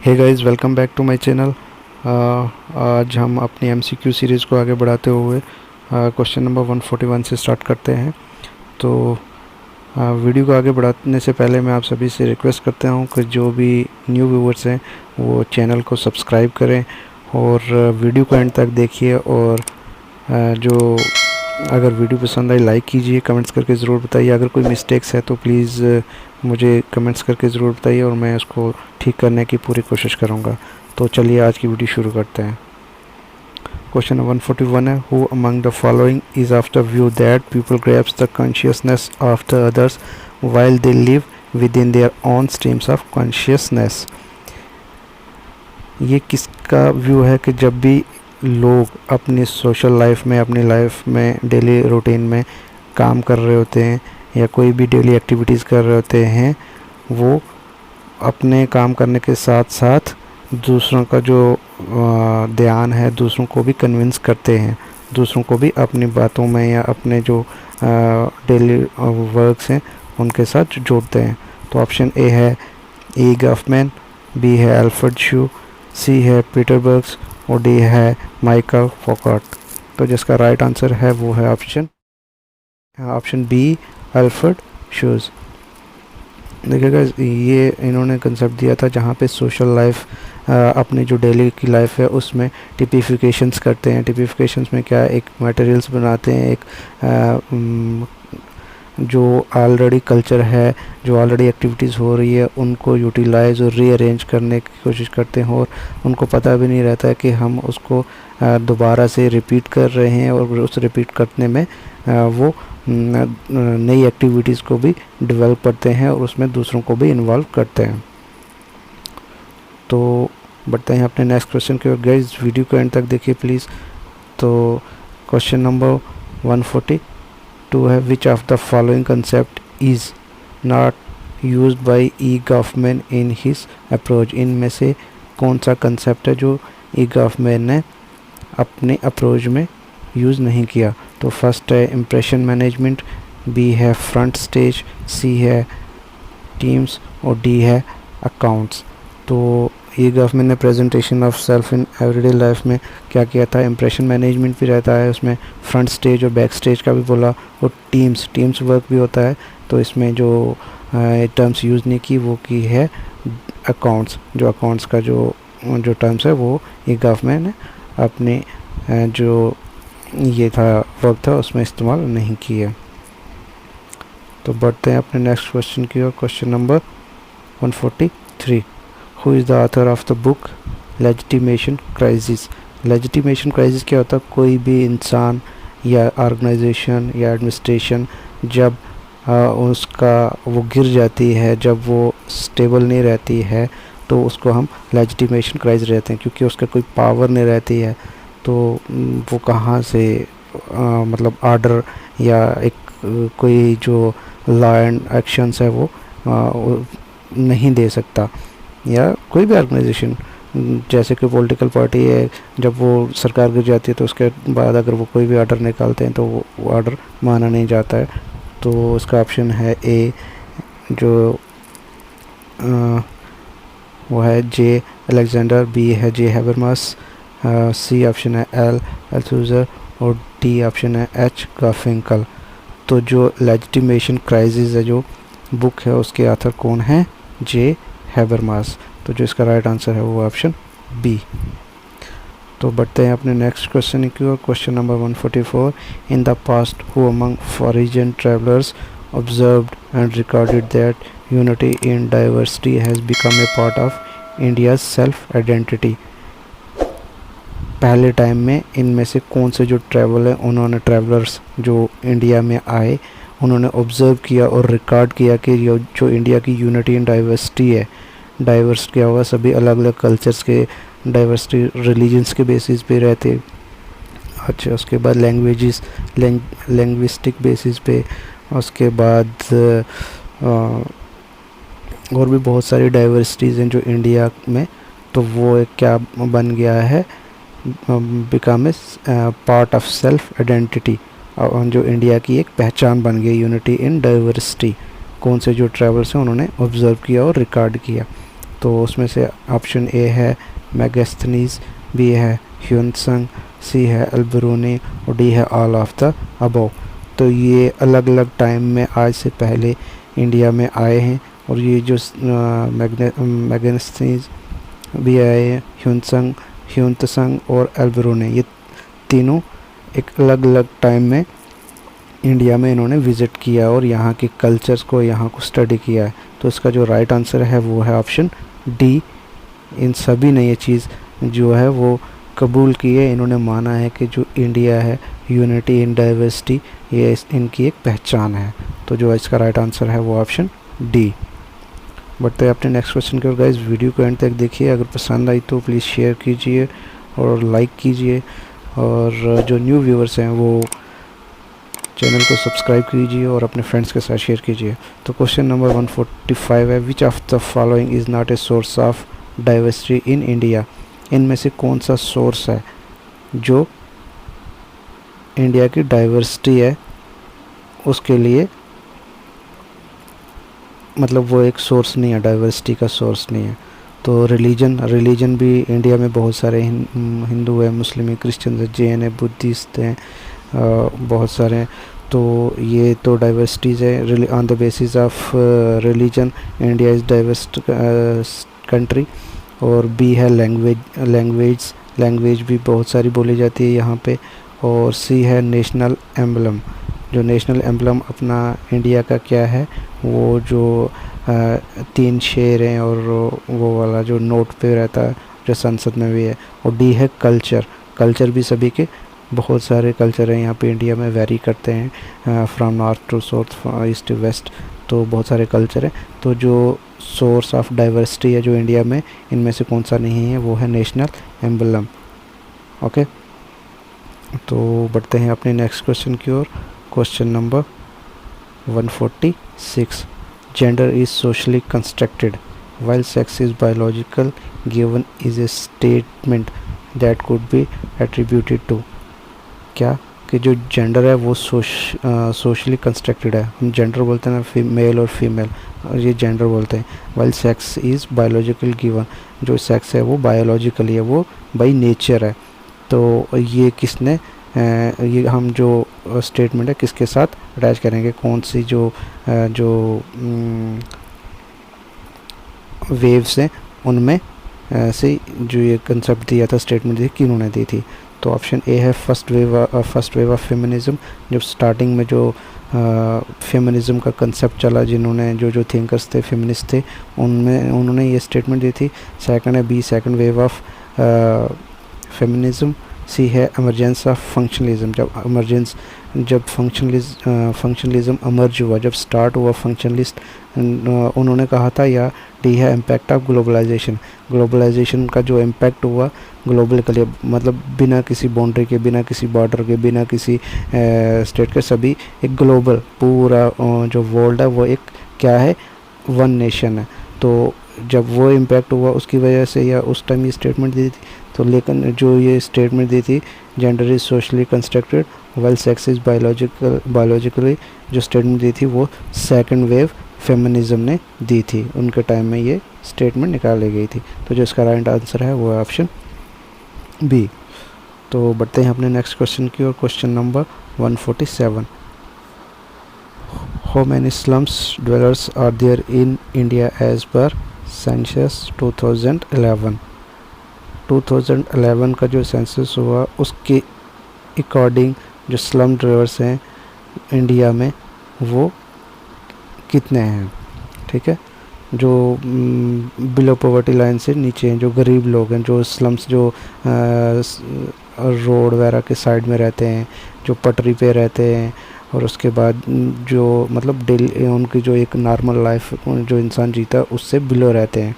Hey guys, welcome back to my channel. आज हम अपनी एमसीक्यू सीरीज़ को आगे बढ़ाते हुए क्वेश्चन नंबर 141 से स्टार्ट करते हैं। तो वीडियो को आगे बढ़ाने से पहले मैं आप सभी से रिक्वेस्ट करता हूं कि जो भी न्यू व्यूवर्स हैं वो चैनल को सब्सक्राइब करें और वीडियो को एंड तक देखिए। और जो अगर वीडियो पसंद आई लाइक कीजिए, कमेंट्स करके ज़रूर बताइए। अगर कोई मिस्टेक्स है तो प्लीज़ मुझे कमेंट्स करके ज़रूर बताइए और मैं उसको ठीक करने की पूरी कोशिश करूँगा। तो चलिए आज की वीडियो शुरू करते हैं। क्वेश्चन 141 है, who among the following is of the view that people grabs the consciousness of the others while they live with in their own streams of consciousness. ये किसका व्यू है कि जब भी लोग अपनी सोशल लाइफ में, अपनी लाइफ में डेली रूटीन में काम कर रहे होते हैं या कोई भी डेली एक्टिविटीज़ कर रहे होते हैं, वो अपने काम करने के साथ साथ दूसरों का जो ध्यान है, दूसरों को भी कन्विंस करते हैं, दूसरों को भी अपनी बातों में या अपने जो डेली वर्क्स हैं उनके साथ जोड़ते हैं। तो ऑप्शन ए है ई गॉफमैन, बी है अल्फ्रेड शू, सी है पीटर बर्ग्स और डी है माइकल फौकॉट। तो जिसका राइट आंसर है वो है ऑप्शन बी, अल्फ्रेड शूज़। देखिएगा, ये इन्होंने कंसेप्ट दिया था जहाँ पे सोशल लाइफ, अपनी जो डेली की लाइफ है उसमें टिपिफिकेशंस करते हैं। टिपिफिकेशंस में क्या है, एक मटेरियल्स बनाते हैं, एक जो ऑलरेडी कल्चर है, जो ऑलरेडी एक्टिविटीज़ हो रही है उनको यूटिलाइज और रीअरेंज करने की कोशिश करते हैं और उनको पता भी नहीं रहता है कि हम उसको दोबारा से रिपीट कर रहे हैं। और उस रिपीट करने में वो नई एक्टिविटीज़ को भी डेवलप करते हैं और उसमें दूसरों को भी इन्वॉल्व करते हैं। तो बढ़ते हैं अपने नेक्स्ट क्वेश्चन की ओर। गाइस, वीडियो को एंड तक देखिए प्लीज़। तो क्वेश्चन नंबर 142 है, which of the following concept is not used by E Goffman in his approach. इनमें से कौन सा कंसेप्ट है जो ई गॉफमैन ने अपने अप्रोच में यूज़ नहीं किया। तो फर्स्ट है इम्प्रेशन मैनेजमेंट, बी है फ्रंट स्टेज, सी है टीम्स और डी है अकाउंट्स। तो ये गवर्नमेंट ने presentation of self in everyday life में क्या किया था, इम्प्रेशन मैनेजमेंट भी रहता है उसमें, फ्रंट स्टेज और बैक स्टेज का भी बोला, और टीम्स वर्क भी होता है। तो इसमें जो टर्म्स यूज़ नहीं की वो की है अकाउंट्स। जो अकाउंट्स का जो टर्म्स है वो ये गवर्नमेंट ने अपने जो ये था वर्क था उसमें इस्तेमाल नहीं किया। तो बढ़ते हैं अपने नेक्स्ट क्वेश्चन की ओर। Question number 143, who is the author of the book legitimation crisis. Legitimation crisis क्या होता है, कोई भी इंसान या ऑर्गेनाइजेशन या एडमिनिस्ट्रेशन जब उसका वो गिर जाती है, जब वो स्टेबल नहीं रहती है, तो उसको हम लेजिटिमेशन क्राइसिस रहते हैं, क्योंकि उसका कोई पावर नहीं रहती है। तो वो कहाँ से मतलब ऑर्डर या एक कोई जो लॉ एंड एक्शंस है वो नहीं दे सकता। या कोई भी ऑर्गेनाइजेशन, जैसे कि पॉलिटिकल पार्टी है, जब वो सरकार गिर जाती है तो उसके बाद अगर वो कोई भी ऑर्डर निकालते हैं तो वो ऑर्डर माना नहीं जाता है। तो उसका ऑप्शन है ए, जो वो है जे अलेक्जेंडर, बी है जे हैबरमास, सी ऑप्शन है एल अल्थुज़र और डी ऑप्शन है एच गार्फिंकल। तो जो लेजिटिमेशन क्राइसिस है जो बुक है उसके ऑथर कौन है, जे हैबरमास। तो जो इसका राइट आंसर है वो ऑप्शन बी। तो बढ़ते हैं अपने नेक्स्ट क्वेश्चन की ओर। Question number 144, in the past who among foreign travellers observed and recorded that unity in diversity has become a part of India's self identity. पहले टाइम में इनमें से कौन से जो ट्रैवलर्स जो इंडिया में आए, उन्होंने ऑब्ज़र्व किया और रिकॉर्ड किया कि जो इंडिया की यूनिटी इन डाइवर्सिटी है, डाइवर्स क्या हुआ, सभी अलग अलग कल्चर्स के, डाइवर्सिटी रिलीजन्स के बेसिस पे रहते। अच्छा, उसके बाद लैंग्विस्टिक बेसिस पे, उसके बाद और भी बहुत सारी डाइवर्सिटीज़ हैं जो इंडिया में। तो वो एक क्या बन गया है, become a part of self identity, जो इंडिया की एक पहचान बन गई, यूनिटी इन डाइवर्सिटी। कौन से जो ट्रैवल्स हैं उन्होंने ऑब्जर्व किया और रिकॉर्ड किया। तो उसमें से ऑप्शन ए है मैगस्थनीज, बी है ह्यूनसंग, सी है अल्बरूनी और डी है ऑल ऑफ द अबव। तो ये अलग अलग टाइम में आज से पहले इंडिया में आए हैं, और ये जो मैगस्थनीज भी आए हैं, ह्यूनत्संग और अल्बरूनी, ये तीनों एक अलग अलग टाइम में इंडिया में इन्होंने विज़िट किया और यहाँ के कल्चर्स को, यहाँ को स्टडी किया है। तो इसका जो राइट आंसर है वो है ऑप्शन डी। इन सभी ने ये चीज़ जो है वो कबूल की है, इन्होंने माना है कि जो इंडिया है, यूनिटी इन डाइवर्सिटी, ये इनकी एक पहचान है। तो जो इसका राइट आंसर है वो ऑप्शन डी। बढ़ते हैं अपने नेक्स्ट क्वेश्चन की ओर। गाइस वीडियो को एंड तक देखिए, अगर पसंद आई तो प्लीज़ शेयर कीजिए और लाइक कीजिए, और जो न्यू व्यूअर्स हैं वो चैनल को सब्सक्राइब कीजिए और अपने फ्रेंड्स के साथ शेयर कीजिए। तो क्वेश्चन नंबर 145 है, which of the following is not a source of diversity in India. इनमें से कौन सा सोर्स है जो इंडिया की डाइवर्सिटी है उसके लिए, मतलब वो एक सोर्स नहीं है, डाइवर्सिटी का सोर्स नहीं है। तो रिलीजन भी इंडिया में बहुत सारे हिंदू है, मुस्लिम है, क्रिश्चियन है, जैन है, बुद्धिस्ट हैं, बहुत सारे हैं। तो ये तो डाइवर्सिटीज़ है on the basis of religion. India is diverse country. और बी है लैंग्वेज भी बहुत सारी बोली जाती है यहाँ पे। और सी है नेशनल एम्बलम। जो नेशनल एम्बलम अपना इंडिया का क्या है, वो जो 3 शेर हैं और वो वाला जो नोट पे रहता है, जो संसद में भी है। और डी है कल्चर भी सभी के बहुत सारे कल्चर हैं यहाँ पे इंडिया में, वेरी करते हैं from north to south, east to west. तो बहुत सारे कल्चर हैं। तो जो सोर्स ऑफ डाइवर्सिटी है जो इंडिया में, इनमें से कौन सा नहीं है, वो है नेशनल एम्बलम। ओके, तो बढ़ते हैं अपने नेक्स्ट क्वेश्चन की ओर। Question number 146, gender is socially constructed while sex is biological given is a statement that could be attributed to। क्या कि जो जेंडर है वो सोशली कंस्ट्रक्टेड है। हम जेंडर बोलते हैं ना, मेल और फीमेल, और ये जेंडर बोलते हैं। While sex is biological given, जो सेक्स है वो बायोलॉजिकली है, वो बाई नेचर है। तो ये किसने ये हम जो स्टेटमेंट है किसके साथ अटैच करेंगे, कौन सी जो वेव्स हैं उनमें से जो ये कंसेप्ट दिया था, स्टेटमेंट दी, किन्होंने दी थी। तो ऑप्शन ए है फर्स्ट वेव ऑफ फेमिनिज्म। जब स्टार्टिंग में जो फेमिनिज्म का कंसेप्ट चला, जिन्होंने जो थिंकर्स थे, फेमिनिस्ट थे, उन्होंने ये स्टेटमेंट दी थी। सेकंड है B second wave of feminism. C है एमरजेंस ऑफ फंक्शनलिज्म। जब फंक्शनलिज्म अमर्ज हुआ, जब स्टार्ट हुआ फंक्शनलिस्ट, उन्होंने कहा था। या डी है इम्पैक्ट ऑफ ग्लोबलाइजेशन का जो इम्पैक्ट हुआ ग्लोबल के लिए, मतलब बिना किसी बाउंड्री के, बिना किसी बॉर्डर के, बिना किसी स्टेट के, सभी एक ग्लोबल पूरा जो वर्ल्ड है वो एक क्या है, वन नेशन है। तो जब वो इम्पैक्ट हुआ उसकी वजह से, या उस टाइम ये स्टेटमेंट दी थी। तो लेकिन जो ये स्टेटमेंट दी थी, gender is socially constructed while sex is biologically, जो स्टेटमेंट दी थी वो सेकंड वेव फेमिनिज्म ने दी थी। उनके टाइम में ये स्टेटमेंट निकाली गई थी। तो जो इसका राइट आंसर है वो है ऑप्शन बी। तो बढ़ते हैं अपने नेक्स्ट क्वेश्चन की ओर। Question number 147, how many slums dwellers are there in India as per census 2011। 2011 का जो सेंसस हुआ उसके अकॉर्डिंग जो स्लम ड्वेलर्स हैं इंडिया में वो कितने हैं, ठीक है। जो बिलो पॉवर्टी लाइन से नीचे हैं, जो गरीब लोग हैं, जो स्लम्स, जो रोड वगैरह के साइड में रहते हैं, जो पटरी पे रहते हैं, और उसके बाद जो मतलब डेली उनकी जो एक नॉर्मल लाइफ जो इंसान जीता उससे बिलो रहते हैं,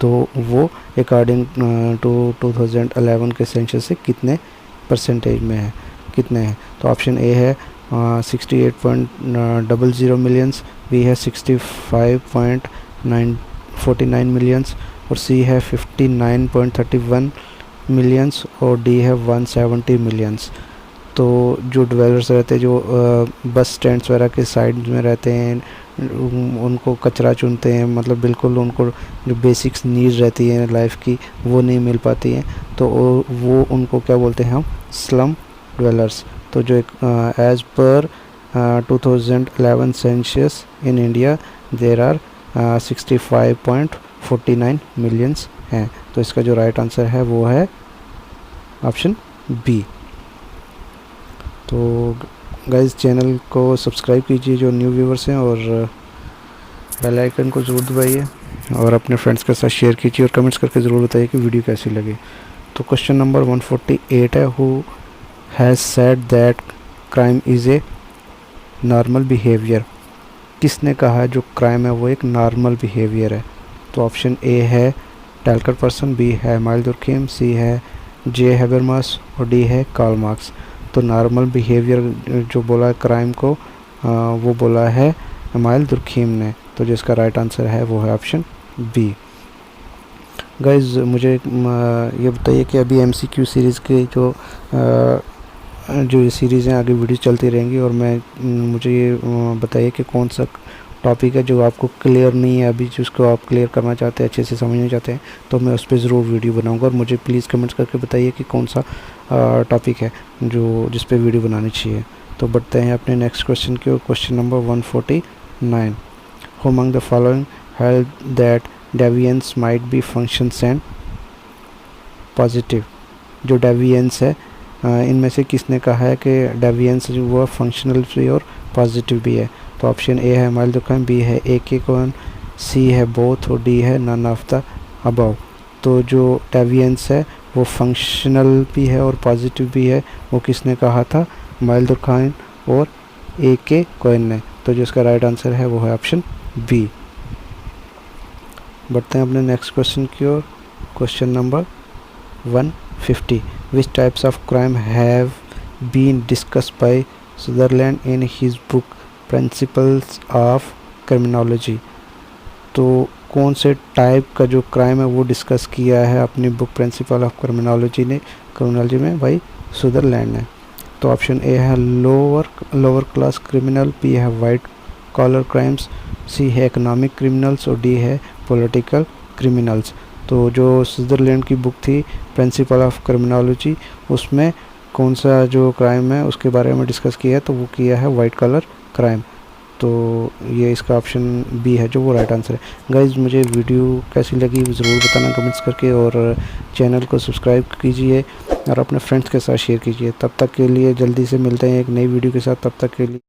तो वो अकॉर्डिंग टू 2011 के सेंसस से कितने परसेंटेज में है, कितने हैं। तो ऑप्शन ए है 68.00 मिलियंस, बी है 65.49 मिलियंस, और सी है 59.31 मिलियंस, और डी है 170 मिलियंस। तो जो डिवेलपर्स रहते हैं, जो बस स्टैंड्स वगैरह के साइड में रहते हैं, उनको कचरा चुनते हैं, मतलब बिल्कुल उनको जो बेसिक्स नीड्स रहती हैं लाइफ की वो नहीं मिल पाती हैं, तो वो उनको क्या बोलते हैं हम, स्लम ड्वेलर्स। तो जो as per 2011 census in India there are 65.49 millions हैं। तो इसका जो राइट आंसर है वो है ऑप्शन बी। तो गाइस चैनल को सब्सक्राइब कीजिए जो न्यू व्यूवर्स हैं, और बेल आइकन को ज़रूर दबाइए, और अपने फ्रेंड्स के साथ शेयर कीजिए, और कमेंट्स करके ज़रूर बताइए कि वीडियो कैसी लगी। तो क्वेश्चन नंबर 148 है, who has said that crime is a normal behaviour. किसने कहा जो क्राइम है वो एक नॉर्मल बिहेवियर है? तो ऑप्शन ए है टैलकर पर्सन, बी है माइल दुर्खिम, सी है जे हैबरमास, और डी है कार्ल मार्क्स। तो नॉर्मल बिहेवियर जो बोला है क्राइम को, वो बोला है माइल दुर्खिम ने। तो जिसका राइट आंसर है वो है ऑप्शन बी। गाइज मुझे ये बताइए कि अभी MCQ सीरीज़ के जो ये सीरीज़ हैं आगे वीडियो चलती रहेंगी, और मुझे ये बताइए कि कौन सा टॉपिक है जो आपको क्लियर नहीं है अभी, जिसको आप क्लियर करना चाहते हैं, अच्छे से समझना चाहते हैं, तो मैं उस पर ज़रूर वीडियो बनाऊंगा। और मुझे प्लीज़ कमेंट्स करके बताइए कि कौन सा टॉपिक है जिस पे वीडियो बनानी चाहिए। तो बढ़ते हैं अपने नेक्स्ट क्वेश्चन की ओर। Question number 149, who among the following held that deviance might be functions and positive. जो डेविएंस है इनमें से किसने कहा है कि डेविएंस जो वो फंक्शनल भी और पॉजिटिव भी है? तो ऑप्शन ए है माइल दुर्खिम, बी है AK कोहेन, सी है बोथ, और डी है नन ऑफ द अबव। तो जो डेविएंस है वो फंक्शनल भी है और पॉजिटिव भी है, वो किसने कहा था? माइल दुर्खिम और AK कोहेन ने। तो जिसका राइट आंसर है वो है ऑप्शन बी। बढ़ते हैं अपने नेक्स्ट क्वेश्चन की ओर। Question number 150, which types of crime have been discussed by Sutherland in his book Principles of Criminology। तो कौन से टाइप का जो क्राइम है वो डिस्कस किया है अपनी बुक प्रिंसिपल ऑफ क्रिमिनोलॉजी में भाई सुदरलैंड ने? तो ऑप्शन ए है लोअर क्लास क्रिमिनल, बी है वाइट कॉलर क्राइम्स, सी है इकोनॉमिक क्रिमिनल्स, और डी है पॉलिटिकल क्रिमिनल्स। तो जो स्विट्ज़रलैंड की बुक थी प्रिंसिपल ऑफ क्रिमिनोलॉजी, उसमें कौन सा जो क्राइम है उसके बारे में डिस्कस किया है? तो वो किया है वाइट कलर क्राइम। तो ये इसका ऑप्शन बी है जो वो राइट आंसर है। गाइज मुझे वीडियो कैसी लगी ज़रूर बताना कमेंट्स करके, और चैनल को सब्सक्राइब कीजिए और अपने फ्रेंड्स के साथ शेयर कीजिए। तब तक के लिए जल्दी से मिलते हैं एक नई वीडियो के साथ। तब तक के लिए